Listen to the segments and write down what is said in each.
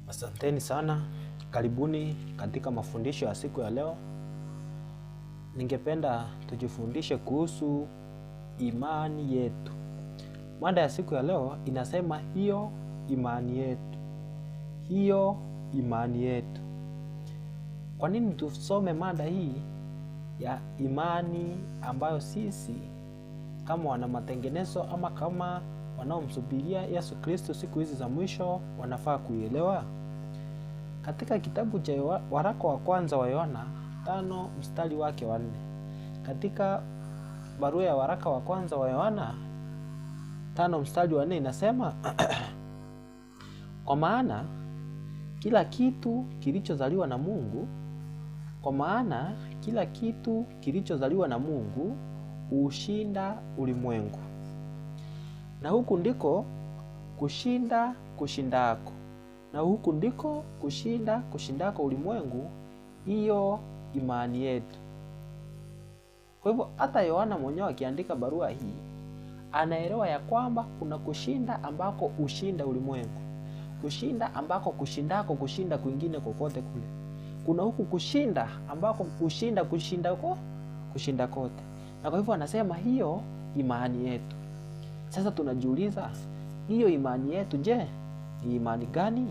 Asanteni sana, karibuni katika mafundisho ya siku ya leo. Ningependa tujifundishe kuhusu imani yetu. Mada ya siku ya leo inasema hiyo imani yetu. Hiyo imani yetu. Kwa nini tusome mada hii ya imani ambayo sisi kama wana matengenezo ama kama wanaomsubiria Yesu Kristo siku hizi za mwisho wanafaa kuielewa? Katika kitabu cha waraka wa kwanza wa Yohana 5 mstari wake wa 4. Katika barua ya waraka wa kwanza wa Yohana 5 mstari wa 4 inasema kwa maana kila kitu kilichozaliwa na Mungu hushinda ulimwengu. Na huku ndiko kushinda kushindako. Na huku ndiko kushinda kushindako ulimwengu, hiyo imani yetu. Kwa hivyo hata Yohana mwenyewe akiandika barua hii, anaelewa ya kwamba kuna kushinda ambako ushinda ulimwengu. Kushinda ambako kushindako kushinda kwingine kokote kule. Kuna huku kushinda ambako kushinda kote. Na kwa hivyo anasema hiyo imani yetu. Sasa tunajiuliza, hiyo imani yetu je, ni imani gani?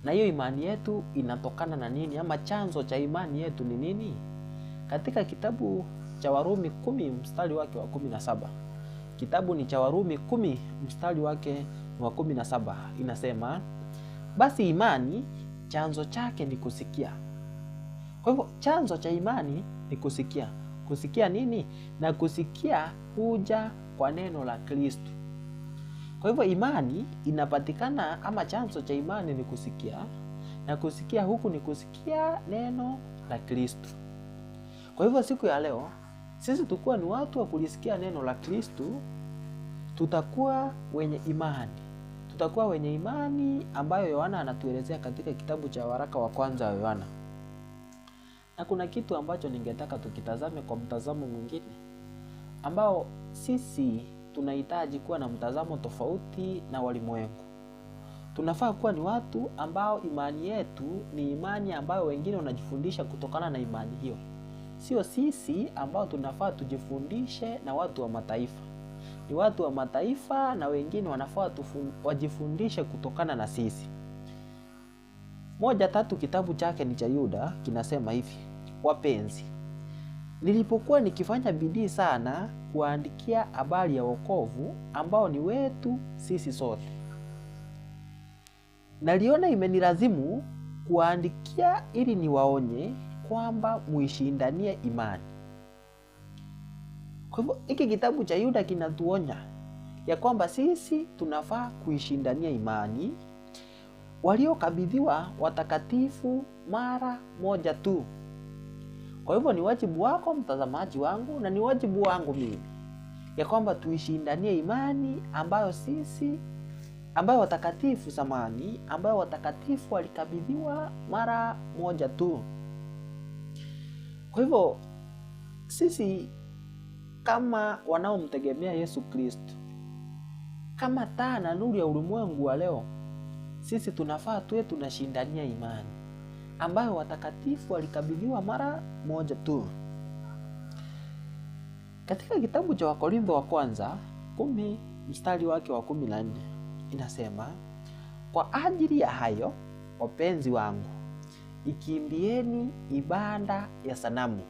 Na hiyo imani yetu inatokana na nini, ama chanzo cha imani yetu ni nini? Katika kitabu cha Warumi 10 mstari wake wa 17. Kitabu ni cha Warumi 10 mstari wake wa 17 inasema, basi imani chanzo chake ni kusikia. Kwa hivyo chanzo cha imani ni kusikia. Kusikia nini? Na kusikia huja kwa neno la Kristo. Kwa hivyo imani inapatikana, ama chanzo cha imani ni kusikia, na kusikia huku ni kusikia neno la Kristo. Kwa hivyo siku ya leo sisi tukua ni watu wa kulisikia neno la Kristo, tutakuwa wenye imani. Tutakuwa wenye imani ambayo Yohana anatuelezea katika kitabu cha waraka wa kwanza wa Yohana. Na kuna kitu ambacho ningetaka tukitazame kwa mtazamo mwingine, ambao sisi tunahitaji kuwa na mtazamo tofauti na walimwengu. Tunafaa kuwa ni watu ambao imani yetu ni imani ambayo wengine wanajifundisha kutokana na imani hiyo. Sio sisi ambao tunafaa tujifundishe na watu wa mataifa. Ni watu wa mataifa na wengine wanafaa wajifundishe kutokana na sisi. 1:3 kitabu chake ni cha Yuda kinasema hivi: wapenzi, nilipokuwa nikifanya bidii sana kuandikia habari ya wokovu ambao ni wetu sisi sote, naliona imenilazimu kuandikia ili niwaonye kwamba muishindanie imani. Kwa hivyo hiki kitabu cha Yuda kinatuonya ya kwamba sisi tunafaa kuishindania imani waliokabidhiwa watakatifu mara moja tu. Kwa hivyo ni wajibu wako mtazamaji wangu, na ni wajibu wangu mimi, ya kwamba tuishindanie imani ambayo watakatifu walikabidhiwa mara moja tu. Kwa hivyo sisi kama wanaomtegemea Yesu Kristo, kama taa na nuru ya ulimwengu wa leo, sisi tunafaa tuwe tunashindania imani ambayo watakatifu walikabidhiwa mara moja tu. Katika kitabu cha Wakorintho wa kwanza 10 mstari wake wa 14 inasema, kwa ajili ya hayo wapenzi wangu, ikimbieni ibada ya sanamu.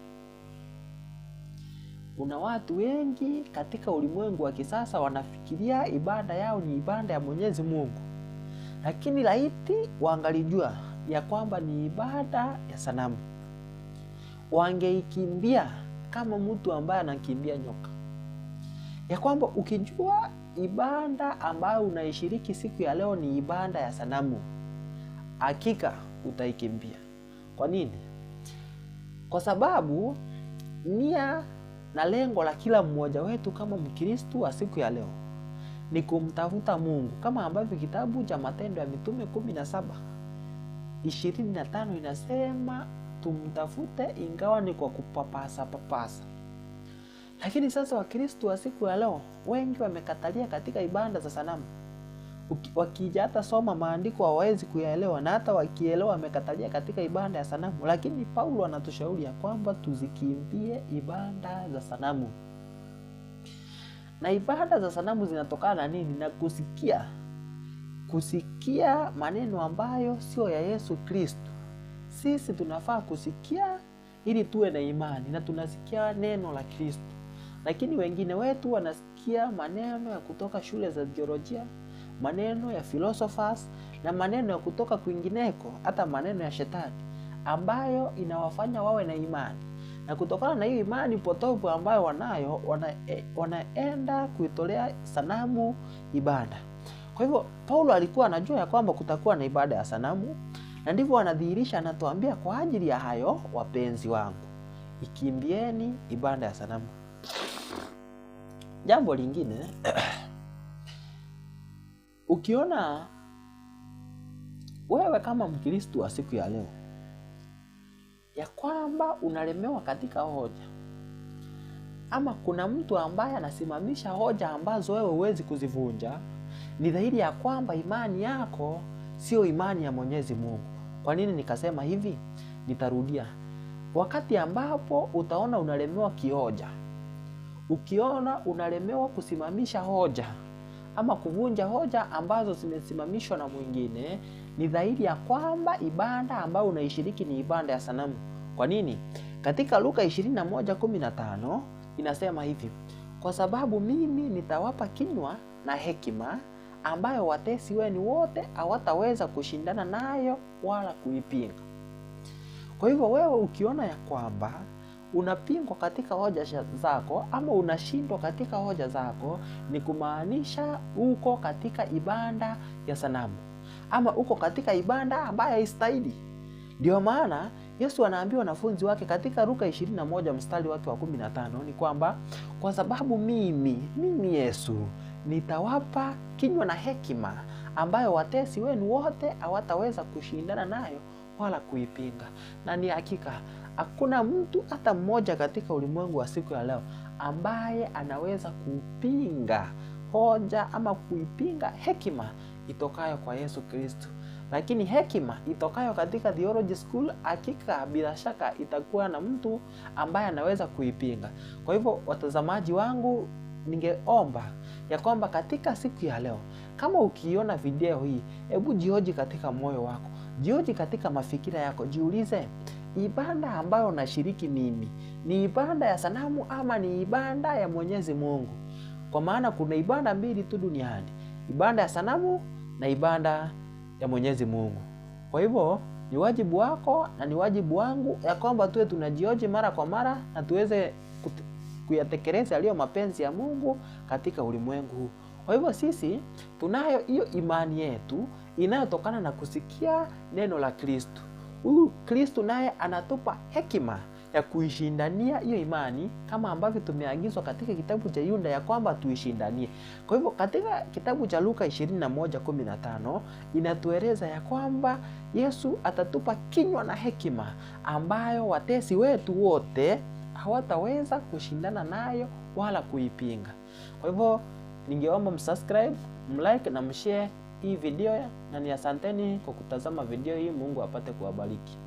Kuna watu wengi katika ulimwengu wa kisasa wanafikiria ibada yao ni ibada ya Mwenyezi Mungu, lakini laiti wangalijua ya kwamba ni ibada ya sanamu, wangeikimbia kama mtu ambaye anakimbia nyoka. Ya kwamba ukijua ibada ambayo unaishiriki siku ya leo ni ibada ya sanamu, hakika utaikimbia. Kwa nini? Kwa sababu nia na lengo la kila mmoja wetu kama Mkristo wa siku ya leo ni kumtafuta Mungu, kama ambavyo kitabu cha Matendo ya Mitume 17:25 inasema tumtafute ingawa ni kwa kupapasa. Lakini sasa Wakristo wa siku ya leo wengi wamekatalia katika ibada za sanamu. wakija hata soma maandiko hawawezi kuyaelewa, na hata wakielewa wamekatalia katika ibada ya sanamu. Lakini Paulo anatushauri ya kwamba tuzikimbie ibada za sanamu. Na ibada za sanamu zinatokana na nini? Na kusikia maneno ambayo sio ya Yesu Kristo. Sisi tunafaa kusikia ili tuwe na imani, na tunasikia neno la Kristo. Lakini wengine wetu wanasikia maneno ya kutoka shule za teolojia, maneno ya philosophers, na maneno ya kutoka kwingineko, hata maneno ya shetani, ambayo inawafanya wawe na imani. Na kutokana na hiyo imani potofu ambayo wanayo, wanaenda kuitolea sanamu ibada. Kwa hivyo Paulo alikuwa anajua ya kwamba kutakuwa na ibada ya sanamu, na ndivyo anadhihirisha, anatuambia kwa ajili ya hayo, wapenzi wangu, ikimbieni ibada ya sanamu. Jambo lingine, ukiona wewe kama Mkristo wa siku ya leo ya kwamba unalemewa katika hoja, ama kuna mtu ambaye anasimamisha hoja ambazo wewe huwezi kuzivunja, ni dhahiri ya kwamba imani yako sio imani ya Mwenyezi Mungu. Kwa nini nikasema hivi? Nitarudia. Wakati ambapo utaona unalemewa kihoja, ukiona unalemewa kusimamisha hoja ama kuvunja hoja ambazo zimesimamishwa na mwingine, ni dhahiri ya kwamba ibada ambayo unaishiriki ni ibada ya sanamu. Kwa nini? Katika Luka 21:15 inasema hivi: kwa sababu mimi nitawapa kinywa na hekima ambayo watesi wenu wote hawataweza kushindana nayo wala kuipinga. Kwa hivyo wewe ukiona ya kwamba unapingwa katika hoja zako ama unashindwa katika hoja zako, ni kumaanisha uko katika ibada ya sanamu, ama uko katika ibada ambayo haistahili. Ndio maana Yesu anaambia wanafunzi wake katika Luka 21 mstari wake wa 15 ni kwamba kwa sababu mimi Yesu nitawapa kinywa na hekima ambayo watesi wenu wote hawataweza kushindana nayo wala kuipinga. Na ni hakika hakuna mtu hata mmoja katika ulimwengu wa siku ya leo ambaye anaweza kupinga hoja ama kuipinga hekima itokayo kwa Yesu Kristo. Lakini hekima itokayo katika theology school, hakika bila shaka itakuwa na mtu ambaye anaweza kuipinga. Kwa hivyo watazamaji wangu, ningeomba ya kwamba katika siku ya leo, kama ukiona video hii, hebu jihoji katika moyo wako, jihoji katika mafikira yako, jiulize, ibada ambayo nashiriki mimi ni ibada ya sanamu ama ni ibada ya Mwenyezi Mungu? Kwa maana kuna ibada mbili tu duniani, ibada ya sanamu na ibada ya Mwenyezi Mungu. Kwa hivyo ni wajibu wako na ni wajibu wangu ya kwamba tuwe tunajioji mara kwa mara na tuweze kuyatekeleza yaliyo mapenzi ya Mungu katika ulimwengu huu. Kwa hivyo sisi tunayo hiyo imani yetu inayotokana na kusikia neno la Kristo. Huyu Kristo naye anatupa hekima ya kuishindania hiyo imani, kama ambavyo tumeagizwa katika kitabu cha Yuda ya kwamba tuishindanie. Kwa hivyo katika kitabu cha Luka 21:15 inatueleza ya kwamba Yesu atatupa kinywa na hekima ambayo watesi wetu wote hawataweza kushindana nayo wala kuipinga. Kwa hivyo ningeomba msubscribe, mlike na mshare hii video, na ni asanteni kwa kutazama video hii. Mungu apate kuwabariki.